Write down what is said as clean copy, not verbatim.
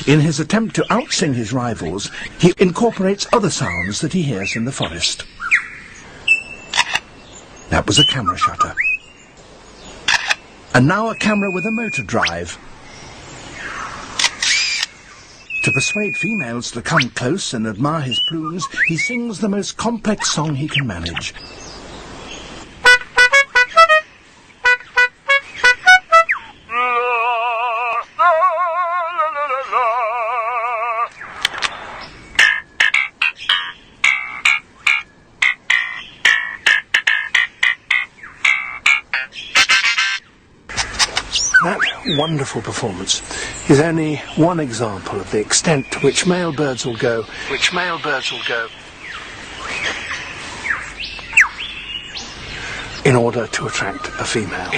In his attempt to outsing his rivals, he incorporates other sounds that he hears in the forest. That was a camera shutter. And now a camera with a motor drive. To persuade females to come close and admire his plumes, he sings the most complex song he can manage. That wonderful performance is only one example of the extent to which male birds will go. In order to attract a female.